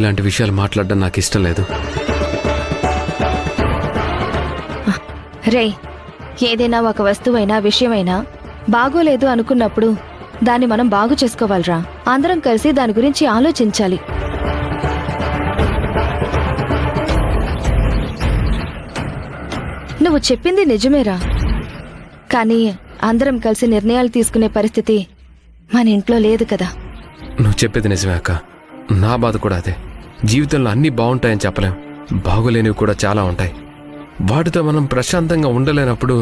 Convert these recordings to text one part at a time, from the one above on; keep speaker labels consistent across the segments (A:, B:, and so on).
A: ఇలాంటి విషయాలు మాట్లాడడం నాకు ఇష్టం లేదు.
B: రే, ఏదైనా ఒక వస్తువైనా విషయమైనా బాగోలేదు అనుకున్నప్పుడు దాన్ని మనం బాగు చేసుకోవాలిరా. అందరం కలిసి దాని గురించి ఆలోచించాలి. నువ్వు చెప్పింది నిజమేరా, కానీ అందరం కలిసి నిర్ణయాలు తీసుకునే పరిస్థితి మన ఇంట్లో లేదు కదా.
A: నువ్వు చెప్పేది నిజమే అక్క. నా బాధ కూడా అదే. జీవితంలో అన్నీ బాగుంటాయని చెప్పలేం, బాగోలేనివి కూడా చాలా ఉంటాయి. వాటితో మనం ప్రశాంతంగా ఉండలేనప్పుడు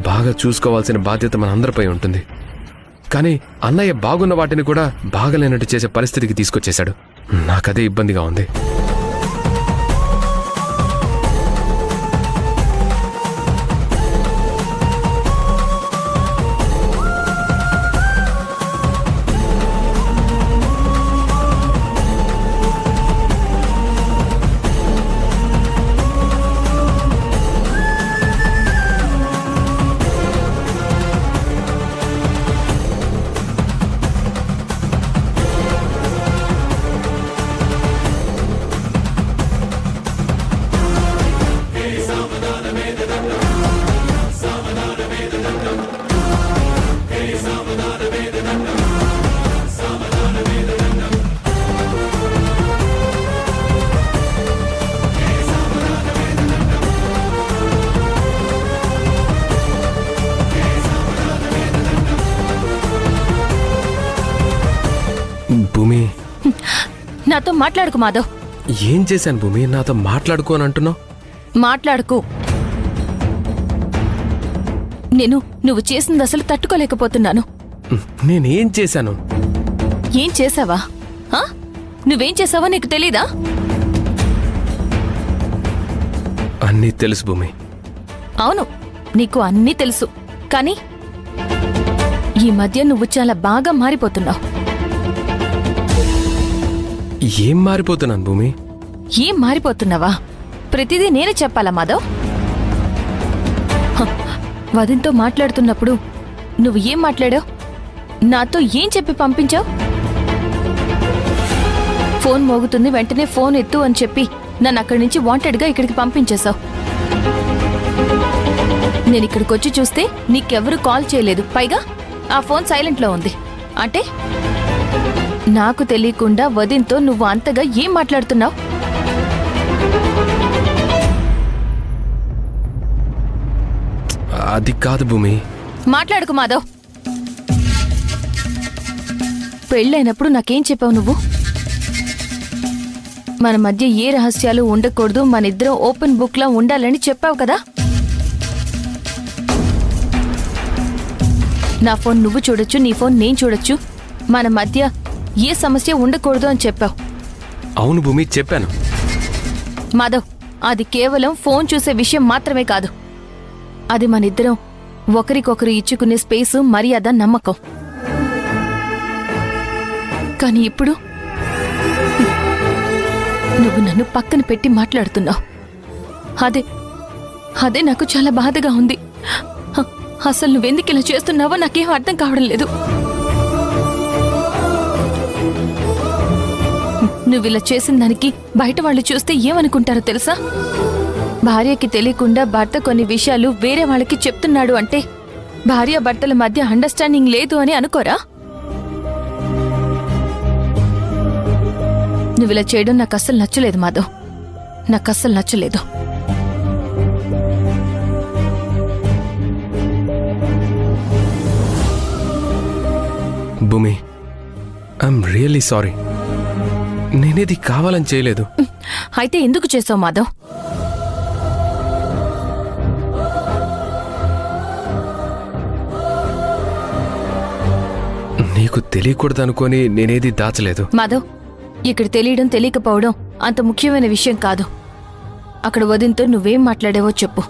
A: బాగా చూసుకోవాల్సిన బాధ్యత మనందరిపై ఉంటుంది. కానీ అన్నయ్య బాగున్న వాటిని కూడా బాగలేనట్టు చేసే పరిస్థితికి తీసుకొచ్చేశాడు. నాకదే ఇబ్బందిగా ఉంది. భూమి,
C: నాతో మాట్లాడుకు మాధవ్.
A: ఏం చేశాను భూమి? నాతో మాట్లాడుకో అని అంటున్నావు.
C: మాట్లాడుకు. నువ్వు చేసింది అసలు తట్టుకోలేకపోతున్నాను.
A: నేనేం చేశాను?
C: ఏం చేసావా? నువ్వేం చేసావో నీకు తెలీదా?
A: అన్నీ తెలుసు భూమి.
C: అవును, నీకు అన్నీ తెలుసు. కానీ ఈ మధ్య నువ్వు చాలా బాగా మారిపోతున్నావు.
A: ఏం మారిపోతున్నాను భూమి?
C: ఏం మారిపోతున్నావా? ప్రతిదీ నేనే చెప్పాలా మాధవ్? వదిన్తో మాట్లాడుతున్నప్పుడు నువ్వు ఏం మాట్లాడావు? నాతో ఏం చెప్పి పంపించావు? ఫోన్ మోగుతుంది, వెంటనే ఫోన్ ఎత్తు అని చెప్పి నన్ను అక్కడి నుంచి వాంటెడ్గా ఇక్కడికి పంపించేశావు. నేను ఇక్కడికి వచ్చి చూస్తే నీకెవరూ కాల్ చేయలేదు. పైగా ఆ ఫోన్ సైలెంట్లో ఉంది. అంటే నాకు తెలియకుండా వదిన్తో నువ్వు అంతగా ఏం మాట్లాడుతున్నావు?
A: అది కాదు భూమి.
C: మాట్లాడుకు మాధవ్. పెళ్ళైనప్పుడు నాకేం చెప్పావు నువ్వు? మన మధ్య ఏ రహస్యాలు ఉండకూడదు, మనిద్దరం ఓపెన్ బుక్ లా ఉండాలని చెప్పావు కదా. నా ఫోన్ నువ్వు చూడొచ్చు, నీ ఫోన్ నేను చూడొచ్చు, మన మధ్య ఏ సమస్య ఉండకూడదు అని చెప్పావు.
A: అవును భూమి, చెప్పాను.
C: మాధవ్, అది కేవలం ఫోన్ చూసే విషయం మాత్రమే కాదు. అది మనిద్దరం ఒకరికొకరు ఇచ్చుకునే స్పేసు, మర్యాద, నమ్మకం. కానీ ఇప్పుడు నువ్వు నన్ను పక్కన పెట్టి మాట్లాడుతున్నావు. అదే నాకు చాలా బాధగా ఉంది. అసలు నువ్వెందుకు ఇలా చేస్తున్నావో నాకేం అర్థం కావడం లేదు. నువ్విలా చేసిన దానికి బయట వాళ్ళు చూస్తే ఏమనుకుంటారో తెలుసా? భార్యకి తెలియకుండా భర్త కొన్ని విషయాలు వేరే వాళ్ళకి చెప్తున్నాడు అంటే భార్య భర్తల మధ్య అండర్స్టాండింగ్ లేదు అని అనుకోరా? నువ్విలా చేయడం నాకు అస్సలు నచ్చలేదు మాధవ్, నాకు అస్సలు నచ్చలేదు.
A: భూమి, ఐఎమ్ రియల్లీ సారీ. నేనేది కావాలని చేయలేదు.
C: అయితే ఎందుకు చేసావు మాధవ్?
A: నీకు తెలియకూడదనుకొని నేనేది దాచలేదు.
C: మాధవ్, ఇక్కడ తెలియడం తెలియకపోవడం అంత ముఖ్యమైన విషయం కాదు. అక్కడ వదిన్తో నువ్వేం మాట్లాడావో చెప్పు.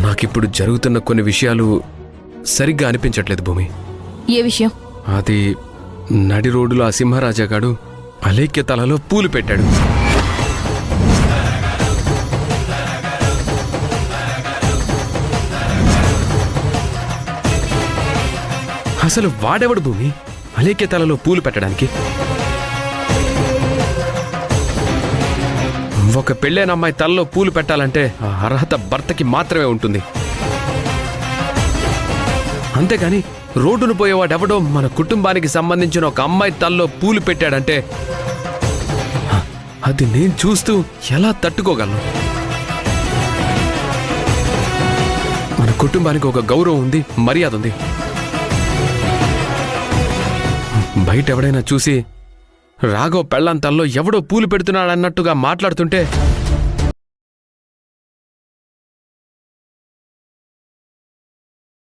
A: నాకిప్పుడు జరుగుతున్న కొన్ని విషయాలు సరిగ్గా అనిపించట్లేదు భూమి.
C: ఏ విషయం?
A: అది నడి రోడ్డులో ఆ సింహరాజాగాడు అలేఖ్య తలలో పూలు పెట్టాడు. అసలు వాడెవడు భూమి అలేఖ్య తలలో పూలు పెట్టడానికి? ఒక పెళ్ళైన అమ్మాయి తలలో పూలు పెట్టాలంటే ఆ అర్హత భర్తకి మాత్రమే ఉంటుంది. అంతేగాని రోడ్డును పోయేవాడెవడో మన కుటుంబానికి సంబంధించిన ఒక అమ్మాయి తలలో పూలు పెట్టాడంటే అది నేను చూస్తూ ఎలా తట్టుకోగలను? మన కుటుంబానికి ఒక గౌరవం ఉంది, మర్యాద ఉంది. బయట ఎవడైనా చూసి రాఘవ్ పెళ్ళాం తల్లో ఎవడో పూలు పెడుతున్నాడన్నట్టుగా మాట్లాడుతుంటే